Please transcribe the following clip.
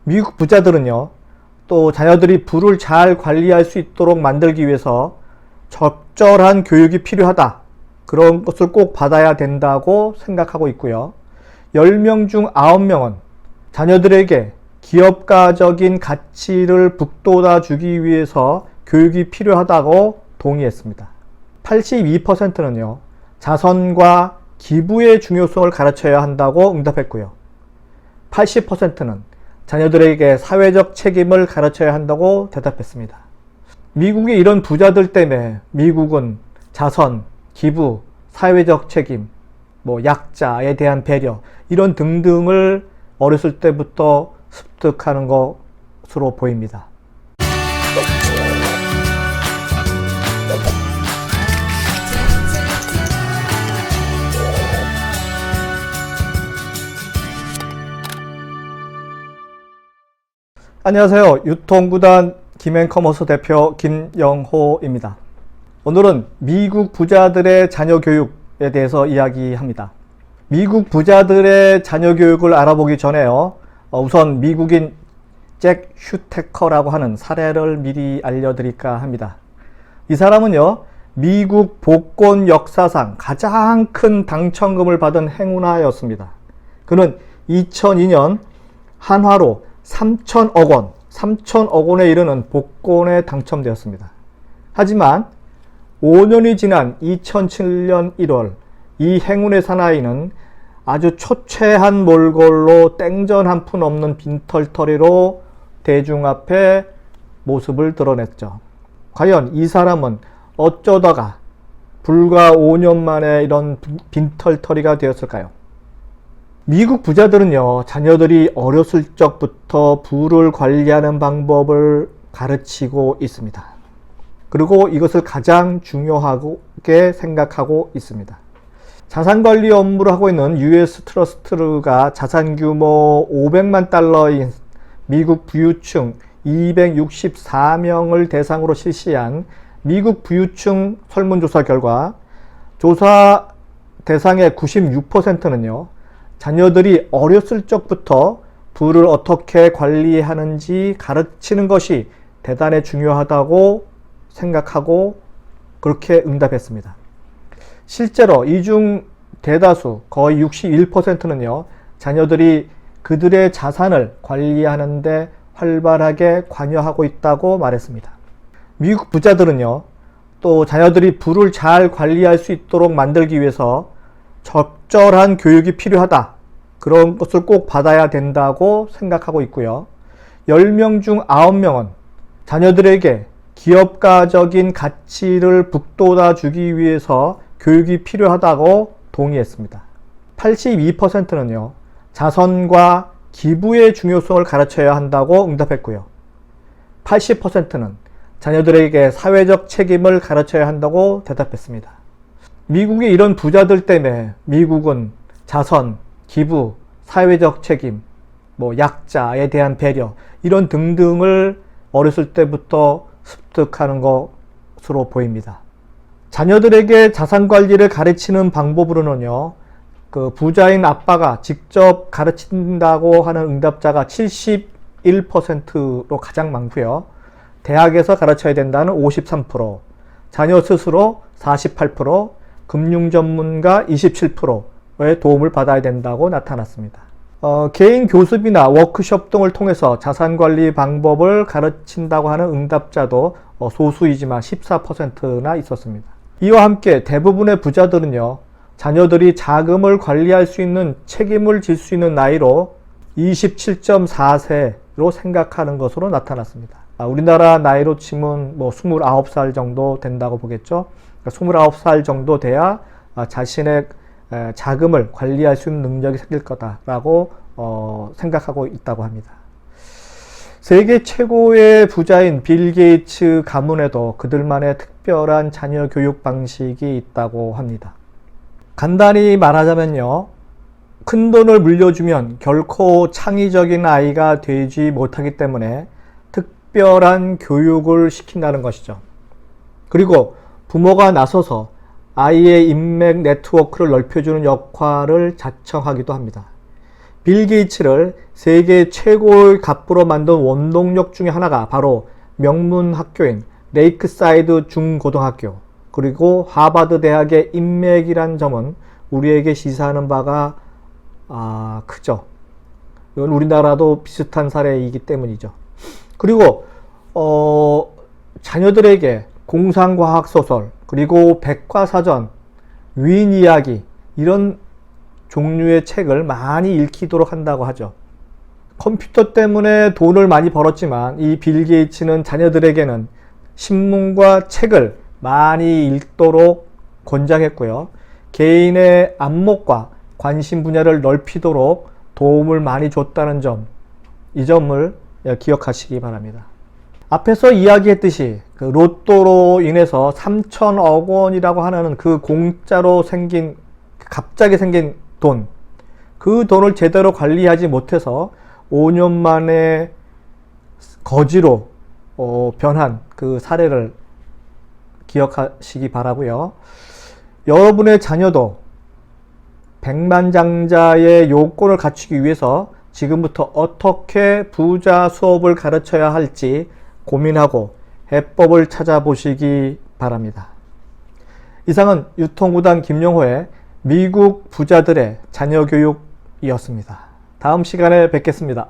미국 부자들은요, 또 자녀들이 부를 잘 관리할 수 있도록 만들기 위해서 적절한 교육이 필요하다, 그런 것을 꼭 받아야 된다고 생각하고 있고요. 10명 중 9명은 자녀들에게 기업가적인 가치를 북돋아 주기 위해서 교육이 필요하다고 동의했습니다. 82%는요, 자선과 기부의 중요성을 가르쳐야 한다고 응답했고요. 80%는 자녀들에게 사회적 책임을 가르쳐야 한다고 대답했습니다. 미국의 이런 부자들 때문에 미국은 자선, 기부, 사회적 책임, 약자에 대한 배려, 이런 등등을 어렸을 때부터 습득하는 것으로 보입니다. 안녕하세요. 유통구단 김앤커머스 대표 김영호입니다. 오늘은 미국 부자들의 자녀 교육에 대해서 이야기합니다. 미국 부자들의 자녀 교육을 알아보기 전에요, 우선 미국인 잭 슈테커라고 하는 사례를 미리 알려드릴까 합니다. 이 사람은요, 미국 복권 역사상 가장 큰 당첨금을 받은 행운아였습니다. 그는 2002년 한화로 3천억 원에 이르는 복권에 당첨되었습니다. 하지만 5년이 지난 2007년 1월 이 행운의 사나이는 아주 초췌한 몰골로 땡전 한 푼 없는 빈털터리로 대중 앞에 모습을 드러냈죠. 과연 이 사람은 어쩌다가 불과 5년 만에 이런 빈털터리가 되었을까요? 미국 부자들은요, 자녀들이 어렸을 적부터 부를 관리하는 방법을 가르치고 있습니다. 그리고 이것을 가장 중요하게 생각하고 있습니다. 자산관리 업무를 하고 있는 US 트러스트가 자산 규모 500만 달러인 미국 부유층 264명을 대상으로 실시한 미국 부유층 설문조사 결과 조사 대상의 96%는요, 자녀들이 어렸을 적부터 부를 어떻게 관리하는지 가르치는 것이 대단히 중요하다고 생각하고 그렇게 응답했습니다. 실제로 이 중 대다수 거의 61%는요, 자녀들이 그들의 자산을 관리하는데 활발하게 관여하고 있다고 말했습니다. 미국 부자들은요, 또 자녀들이 부를 잘 관리할 수 있도록 만들기 위해서 적절한 교육이 필요하다, 그런 것을 꼭 받아야 된다고 생각하고 있고요. 10명 중 9명은 자녀들에게 기업가적인 가치를 북돋아 주기 위해서 교육이 필요하다고 동의했습니다. 82%는요, 자선과 기부의 중요성을 가르쳐야 한다고 응답했고요. 80%는 자녀들에게 사회적 책임을 가르쳐야 한다고 대답했습니다. 미국의 이런 부자들 때문에 미국은 자선, 기부, 사회적 책임, 약자에 대한 배려, 이런 등등을 어렸을 때부터 습득하는 것으로 보입니다. 자녀들에게 자산 관리를 가르치는 방법으로는요, 그 부자인 아빠가 직접 가르친다고 하는 응답자가 71%로 가장 많고요. 대학에서 가르쳐야 된다는 53%, 자녀 스스로 48%, 금융 전문가 27%의 도움을 받아야 된다고 나타났습니다. 개인 교습이나 워크숍 등을 통해서 자산관리 방법을 가르친다고 하는 응답자도 소수이지만 14%나 있었습니다. 이와 함께 대부분의 부자들은요, 자녀들이 자금을 관리할 수 있는 책임을 질 수 있는 나이로 27.4세로 생각하는 것으로 나타났습니다. 우리나라 나이로 치면 29살 정도 된다고 보겠죠. 29살 정도 돼야 자신의 자금을 관리할 수 있는 능력이 생길 거다라고 생각하고 있다고 합니다. 세계 최고의 부자인 빌 게이츠 가문에도 그들만의 특별한 자녀 교육 방식이 있다고 합니다. 간단히 말하자면요, 큰 돈을 물려주면 결코 창의적인 아이가 되지 못하기 때문에 특별한 교육을 시킨다는 것이죠. 그리고 부모가 나서서 아이의 인맥 네트워크를 넓혀주는 역할을 자청하기도 합니다. 빌 게이츠를 세계 최고의 갑부로 만든 원동력 중에 하나가 바로 명문 학교인 레이크사이드 중고등학교, 그리고 하버드 대학의 인맥이란 점은 우리에게 시사하는 바가 크죠. 이건 우리나라도 비슷한 사례이기 때문이죠. 그리고 자녀들에게 공상과학소설, 그리고 백과사전, 위인 이야기, 이런 종류의 책을 많이 읽히도록 한다고 하죠. 컴퓨터 때문에 돈을 많이 벌었지만 이 빌 게이츠는 자녀들에게는 신문과 책을 많이 읽도록 권장했고요. 개인의 안목과 관심 분야를 넓히도록 도움을 많이 줬다는 점, 이 점을 기억하시기 바랍니다. 앞에서 이야기했듯이 그 로또로 인해서 3천억 원이라고 하는 그 공짜로 생긴, 갑자기 생긴 돈, 그 돈을 제대로 관리하지 못해서 5년 만에 거지로 변한 그 사례를 기억하시기 바라고요. 여러분의 자녀도 백만장자의 요건을 갖추기 위해서 지금부터 어떻게 부자 수업을 가르쳐야 할지 고민하고 해법을 찾아보시기 바랍니다. 이상은 유통구단 김용호의 미국 부자들의 자녀교육이었습니다. 다음 시간에 뵙겠습니다.